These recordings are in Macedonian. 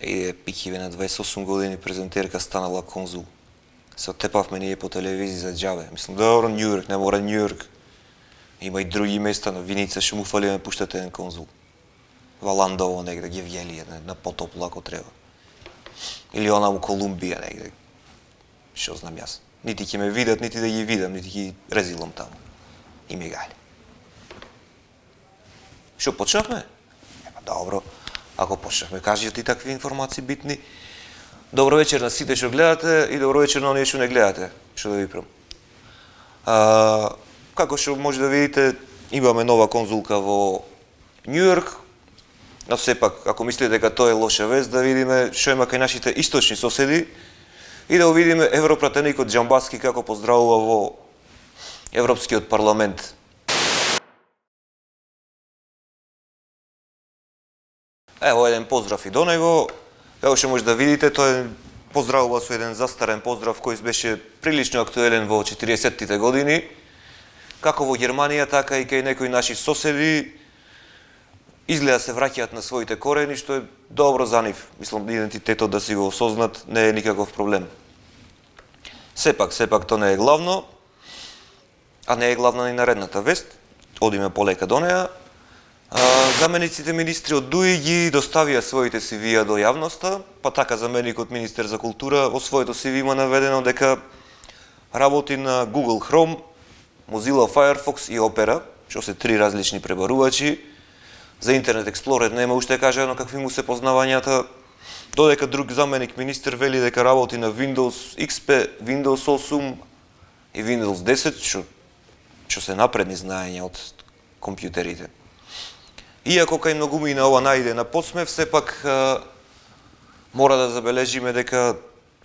И пикиве на 28 години презентерка станала конзул. Се оттепавме ние по телевизија за џабе. Мислам, добро, Њујорк, не мора Њујорк. Има и други места, на Виница ще му фали да ме пуштате еден конзул. Валандово негде, Гевгелија, на потопло ако треба. Или она у Колумбија негде. Што знам јас. Нити ќе ме видат, нити да ги видам, нити ги резилам таму. И мигали. Што почнавме? Добро. Ако почнавме, кажи ти такви информации битни. Добро вечер на сите што гледате и добро вечер на оние што не гледате. Што да ви прем. Како што може да видите, имаме нова конзулка во Њујорк. Но сепак, ако мислите дека тоа е лоша вест, да видиме што има кај нашите источни соседи и да увидиме европратеникот Џамбаски како поздравува во Европскиот парламент. Ево еден поздрав и до него. Како што може да видите, тој поздравува со еден застарен поздрав кој беше прилично актуелен во 40-тите години. Како во Германија, така и кај некои наши соседи изгледа се враќаат на своите корени, што е добро за нив. Мислам, идентитетот да си го осознат не е никаков проблем. Сепак тоа не е главно, а не е главна ни наредната вест. Одиме полека до неа. Замениците министри од ДУИ ги доставија своите CV-а до јавноста, па така заменикот министер за култура во своето CV има наведено дека работи на Google Chrome, Mozilla Firefox и Opera, што се три различни пребарувачи. За Internet Explorer нема уште кажано какви му се познавањата, додека друг заменик министер вели дека работи на Windows XP, Windows 8 и Windows 10, што се напредни знаења од компјутерите. Иако кај многумина ова најде на подсмев, сепак мора да забележиме дека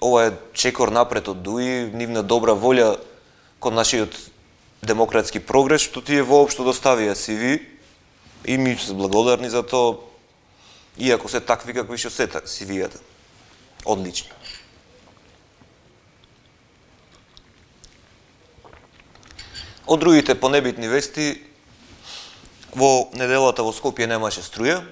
ова е чекор напред од ДУИ, нивна добра волја кон нашиот демократски прогрес, што тие воопшто доставија CV и ми се благодарни за тоа, иако се такви какви што се CV-ата. Одлични. Од другите понебитни вести, во неделата во Скопје немаше струја.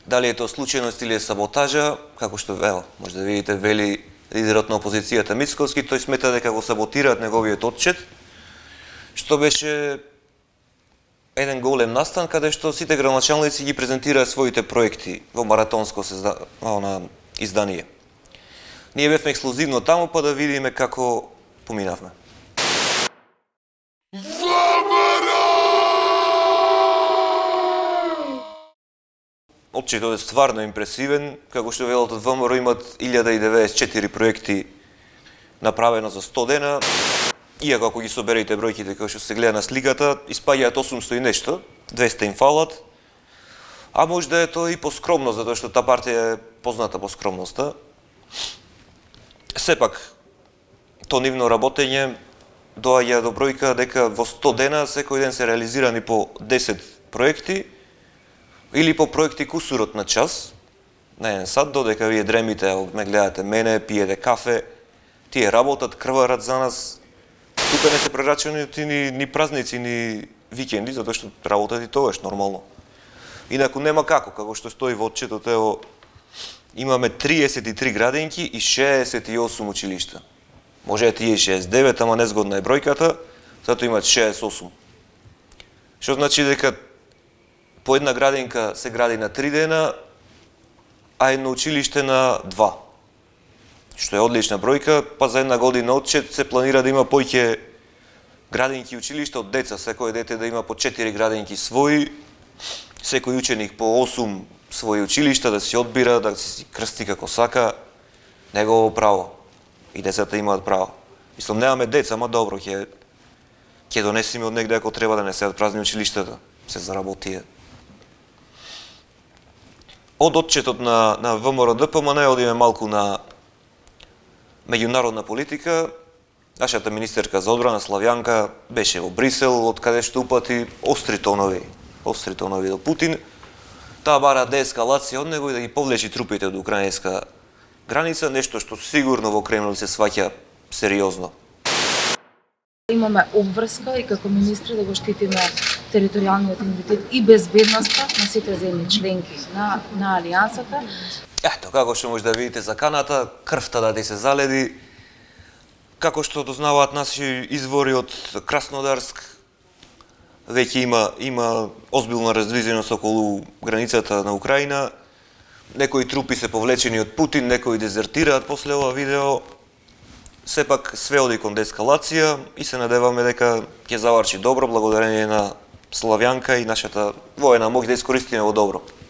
Дали е тоа случајност или е саботажа, како што може да видите, вели лидерот на опозицијата Мицкоски, тој смета дека го саботираат неговиот отчет, што беше еден голем настан каде што сите градоначалници ги презентираа своите проекти во маратонско издание. Ние бевме ексклузивно таму па да видиме како поминавме. Отчетот е стварно импресивен, како што велат од ВМРО имат 1094 проекти направено за 100 дена, иако ако ги соберете бројките како што се гледа на сликата, испаѓаат 800 и нешто, 200 им фалат, а може да е тоа и поскромно, затоа што таа партија е позната по скромноста. Сепак, то нивно работење доаѓа до бројка дека во 100 дена секој ден се реализирани по 10 проекти, или по проекти кусурот на час, на еден сат, додека вие дремите, ме гледате мене, пиете кафе, тие работат, крварат за нас. Тука не се прерачани ни празници, ни викенди, затоа што работат и тогаш нормално. Инаку нема како што стои во отчетот, ево, имаме 33 градинки и 68 училишта. Може да тие 69, ама незгодна е бројката, затоа имат 68. Што значи дека по една градинка се гради на 3 дена, а едно училиште на 2. Што е одлична бројка, па за една година отчет се планира да има поќе градинки и училишта од деца, секој дете да има по 4 градинки своји, секој ученик по 8 своји училишта, да си одбира, да си крсти како сака, негово право. И децата имаат право. Мислам, немаме деца, ама добро, ќе донесеме од негде ако треба да не се празни училиштата, се заработија. Од отчетот на ВМРО ДПМН одиме малку на меѓународна политика. Нашата министерка за одбрана Славјанка беше во Брисел, од каде што упати остри тонови до Путин. Таа бара деескалација од него и да ги повлечи трупите од украинска граница, нешто што сигурно во Кремљ се сваќа сериозно. Имаме обврска и како министри да го штитиме територијалниот интегритет и безбедноста на сите земји членки на Алијансата. Ето, како што може да видите за каната, крвта да ти се заледи, како што дознаваат наши извори од Краснодарск, веќе има озбилна раздвиженост околу границата на Украина. Некои трупи се повлечени од Путин, некои дезертираат после ова видео. Сепак све оди кон деескалација и се надеваме дека ќе заврши добро благодарение на Славјанка и нашата воена моќ да искористиме во добро.